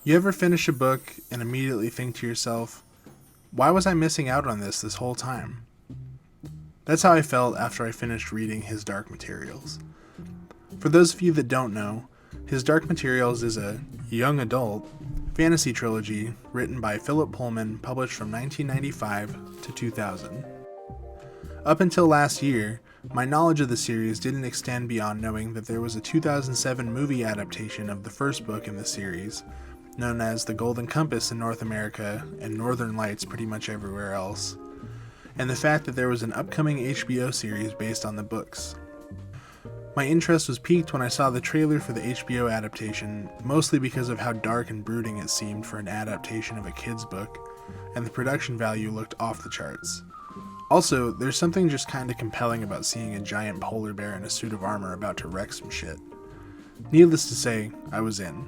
You ever finish a book and immediately think to yourself, why was I missing out on this whole time? That's how I felt after I finished reading His Dark Materials. For those of you that don't know, His Dark Materials is a young adult fantasy trilogy written by Philip Pullman, published from 1995 to 2000. Up until last year, my knowledge of the series didn't extend beyond knowing that there was a 2007 movie adaptation of the first book in the series, known as The Golden Compass in North America and Northern Lights pretty much everywhere else, and the fact that there was an upcoming HBO series based on the books. My interest was piqued when I saw the trailer for the HBO adaptation, mostly because of how dark and brooding it seemed for an adaptation of a kid's book, and the production value looked off the charts. Also, there's something just kinda compelling about seeing a giant polar bear in a suit of armor about to wreck some shit. Needless to say, I was in.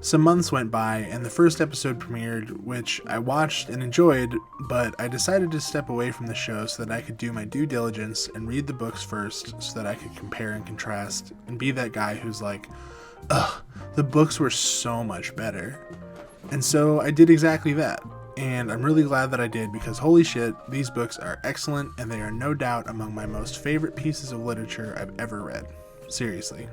Some months went by, and the first episode premiered, which I watched and enjoyed, but I decided to step away from the show so that I could do my due diligence and read the books first so that I could compare and contrast, and be that guy who's like, ugh, the books were so much better. And so I did exactly that, and I'm really glad that I did because holy shit, these books are excellent and they are no doubt among my most favorite pieces of literature I've ever read. Seriously.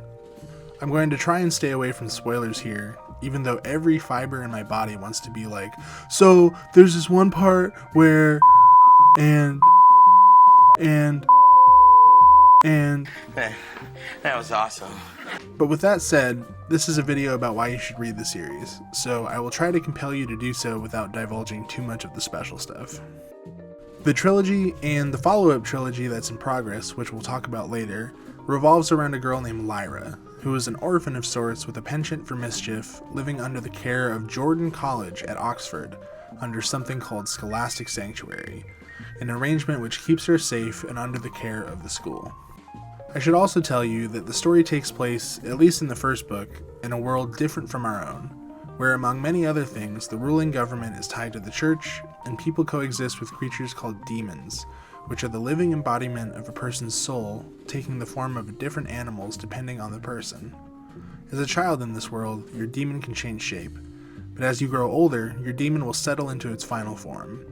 I'm going to try and stay away from spoilers here, even though every fiber in my body wants to be like, so there's this one part where and that was awesome. But with that said, this is a video about why you should read the series, so I will try to compel you to do so without divulging too much of the special stuff. The trilogy and the follow-up trilogy that's in progress, which we'll talk about later, revolves around a girl named Lyra, who is an orphan of sorts with a penchant for mischief, living under the care of Jordan College at Oxford, under something called Scholastic Sanctuary, an arrangement which keeps her safe and under the care of the school. I should also tell you that the story takes place, at least in the first book, in a world different from our own, where among many other things, the ruling government is tied to the church, and people coexist with creatures called demons, which are the living embodiment of a person's soul, taking the form of different animals depending on the person. As a child in this world, your demon can change shape, but as you grow older, your demon will settle into its final form.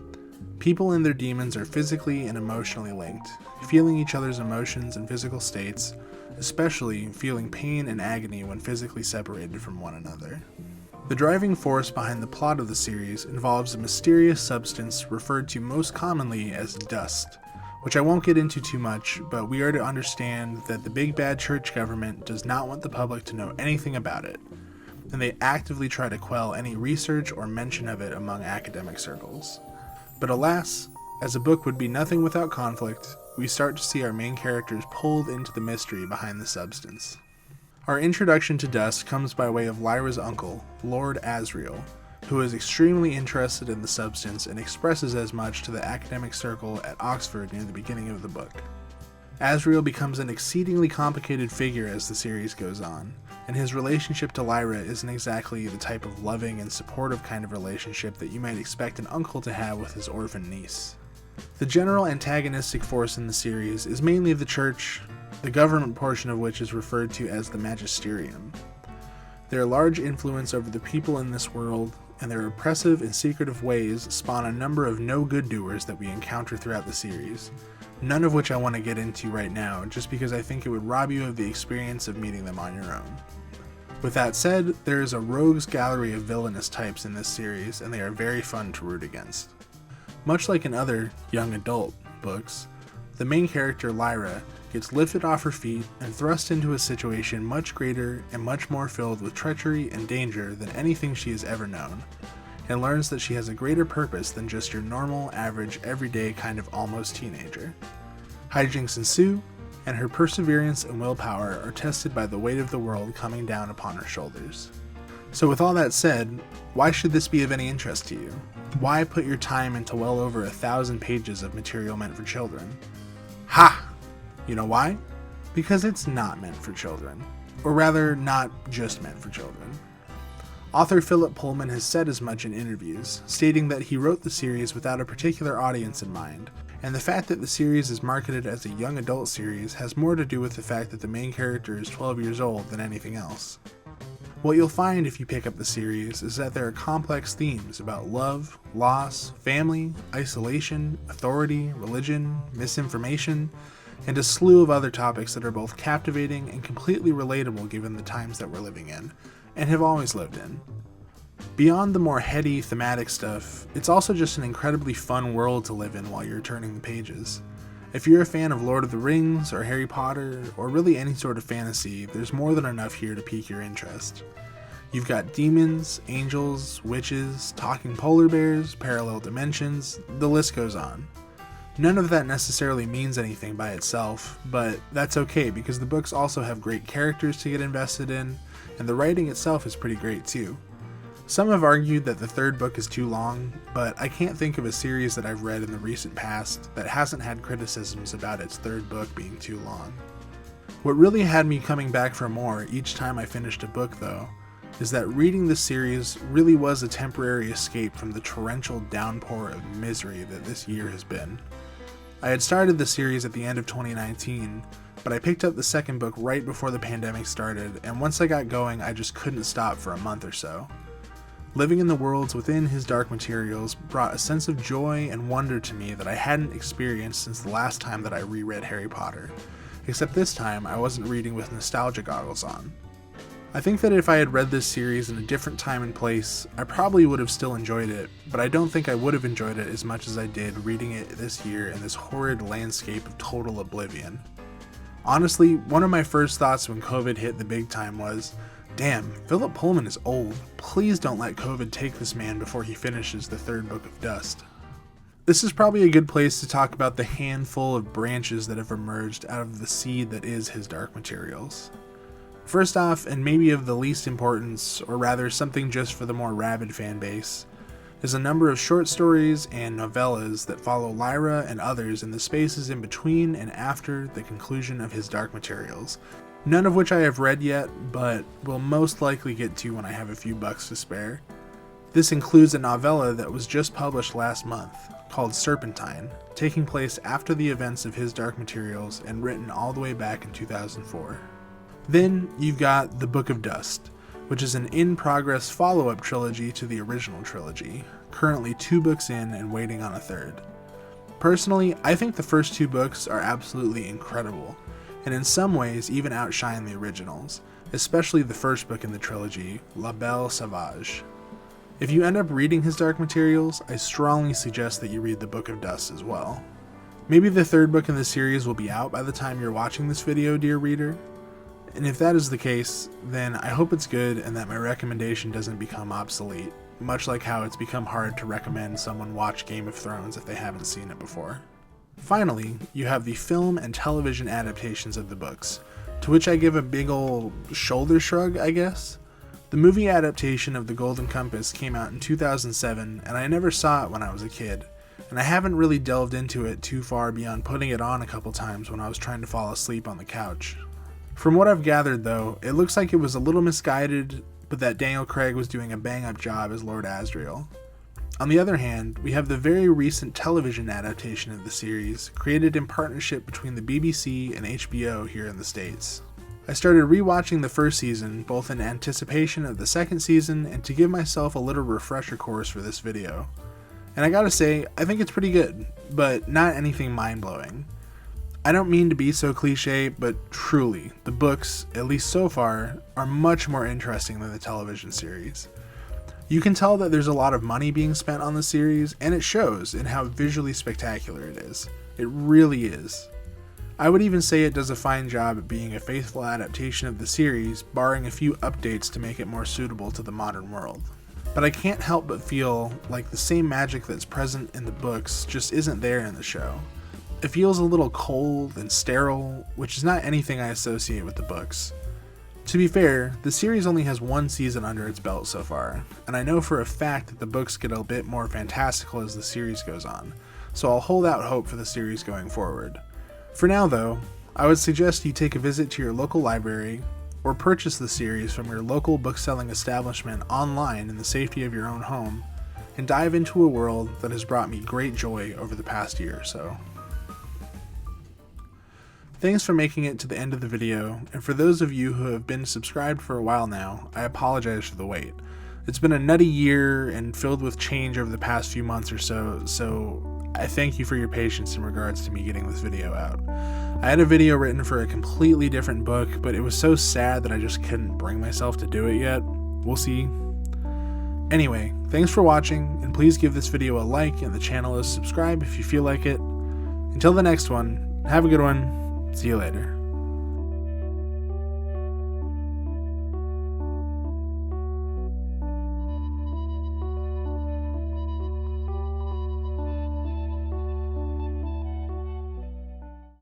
People and their demons are physically and emotionally linked, feeling each other's emotions and physical states, especially feeling pain and agony when physically separated from one another. The driving force behind the plot of the series involves a mysterious substance referred to most commonly as dust, which I won't get into too much, but we are to understand that the big bad church government does not want the public to know anything about it, and they actively try to quell any research or mention of it among academic circles. But alas, as a book would be nothing without conflict, we start to see our main characters pulled into the mystery behind the substance. Our introduction to dust comes by way of Lyra's uncle, Lord Asriel, who is extremely interested in the substance and expresses as much to the academic circle at Oxford near the beginning of the book. Asriel becomes an exceedingly complicated figure as the series goes on, and his relationship to Lyra isn't exactly the type of loving and supportive kind of relationship that you might expect an uncle to have with his orphan niece. The general antagonistic force in the series is mainly the church, the government portion of which is referred to as the magisterium. Their large influence over the people in this world, and their oppressive and secretive ways spawn a number of no-good doers that we encounter throughout the series, none of which I want to get into right now, just because I think it would rob you of the experience of meeting them on your own. With that said, there is a rogues gallery of villainous types in this series, and they are very fun to root against. Much like in other young adult books, the main character, Lyra, gets lifted off her feet and thrust into a situation much greater and much more filled with treachery and danger than anything she has ever known, and learns that she has a greater purpose than just your normal, average, everyday kind of almost teenager. Hijinks ensue, and her perseverance and willpower are tested by the weight of the world coming down upon her shoulders. So with all that said, why should this be of any interest to you? Why put your time into well over 1,000 pages of material meant for children? Ha! You know why? Because it's not meant for children. Or rather, not just meant for children. Author Philip Pullman has said as much in interviews, stating that he wrote the series without a particular audience in mind, and the fact that the series is marketed as a young adult series has more to do with the fact that the main character is 12 years old than anything else. What you'll find if you pick up the series is that there are complex themes about love, loss, family, isolation, authority, religion, misinformation, and a slew of other topics that are both captivating and completely relatable given the times that we're living in, and have always lived in. Beyond the more heady, thematic stuff, it's also just an incredibly fun world to live in while you're turning the pages. If you're a fan of Lord of the Rings, or Harry Potter, or really any sort of fantasy, there's more than enough here to pique your interest. You've got demons, angels, witches, talking polar bears, parallel dimensions, the list goes on. None of that necessarily means anything by itself, but that's okay because the books also have great characters to get invested in, and the writing itself is pretty great too. Some have argued that the third book is too long, but I can't think of a series that I've read in the recent past that hasn't had criticisms about its third book being too long. What really had me coming back for more each time I finished a book though, is that reading this series really was a temporary escape from the torrential downpour of misery that this year has been. I had started the series at the end of 2019, but I picked up the second book right before the pandemic started, and once I got going I just couldn't stop for a month or so. Living in the worlds within his dark materials brought a sense of joy and wonder to me that I hadn't experienced since the last time that I reread Harry Potter, except this time I wasn't reading with nostalgia goggles on. I think that if I had read this series in a different time and place, I probably would have still enjoyed it, but I don't think I would have enjoyed it as much as I did reading it this year in this horrid landscape of total oblivion. Honestly, one of my first thoughts when COVID hit the big time was, damn, Philip Pullman is old. Please don't let COVID take this man before he finishes the third book of Dust. This is probably a good place to talk about the handful of branches that have emerged out of the seed that is his dark materials. First off, and maybe of the least importance, or rather something just for the more rabid fan base, is a number of short stories and novellas that follow Lyra and others in the spaces in between and after the conclusion of his dark materials, none of which I have read yet, but will most likely get to when I have a few bucks to spare. This includes a novella that was just published last month, called Serpentine, taking place after the events of his dark materials and written all the way back in 2004. Then you've got The Book of Dust, which is an in-progress follow-up trilogy to the original trilogy, currently 2 books in and waiting on a third. Personally, I think the first 2 books are absolutely incredible, and in some ways even outshine the originals, especially the first book in the trilogy, La Belle Sauvage. If you end up reading his dark materials, I strongly suggest that you read The Book of Dust as well. Maybe the third book in the series will be out by the time you're watching this video, dear reader. And if that is the case, then I hope it's good and that my recommendation doesn't become obsolete, much like how it's become hard to recommend someone watch Game of Thrones if they haven't seen it before. Finally, you have the film and television adaptations of the books, to which I give a big ol' shoulder shrug, I guess. The movie adaptation of The Golden Compass came out in 2007, and I never saw it when I was a kid, and I haven't really delved into it too far beyond putting it on a couple times when I was trying to fall asleep on the couch. From what I've gathered though, it looks like it was a little misguided, but that Daniel Craig was doing a bang-up job as Lord Asriel. On the other hand, we have the very recent television adaptation of the series, created in partnership between the BBC and HBO here in the States. I started rewatching the first season, both in anticipation of the second season and to give myself a little refresher course for this video. And I gotta say, I think it's pretty good, but not anything mind-blowing. I don't mean to be so cliche, but truly, the books, at least so far, are much more interesting than the television series. You can tell that there's a lot of money being spent on the series, and it shows in how visually spectacular it is. It really is. I would even say it does a fine job at being a faithful adaptation of the series, barring a few updates to make it more suitable to the modern world. But I can't help but feel like the same magic that's present in the books just isn't there in the show. It feels a little cold and sterile, which is not anything I associate with the books. To be fair, the series only has 1 season under its belt so far, and I know for a fact that the books get a bit more fantastical as the series goes on, so I'll hold out hope for the series going forward. For now though, I would suggest you take a visit to your local library, or purchase the series from your local bookselling establishment online in the safety of your own home, and dive into a world that has brought me great joy over the past year or so. Thanks for making it to the end of the video, and for those of you who have been subscribed for a while now, I apologize for the wait. It's been a nutty year and filled with change over the past few months or so I thank you for your patience in regards to me getting this video out. I had a video written for a completely different book, but it was so sad that I just couldn't bring myself to do it yet. We'll see. Anyway, thanks for watching, and please give this video a like and the channel a subscribe if you feel like it. Until the next one, have a good one. See you later.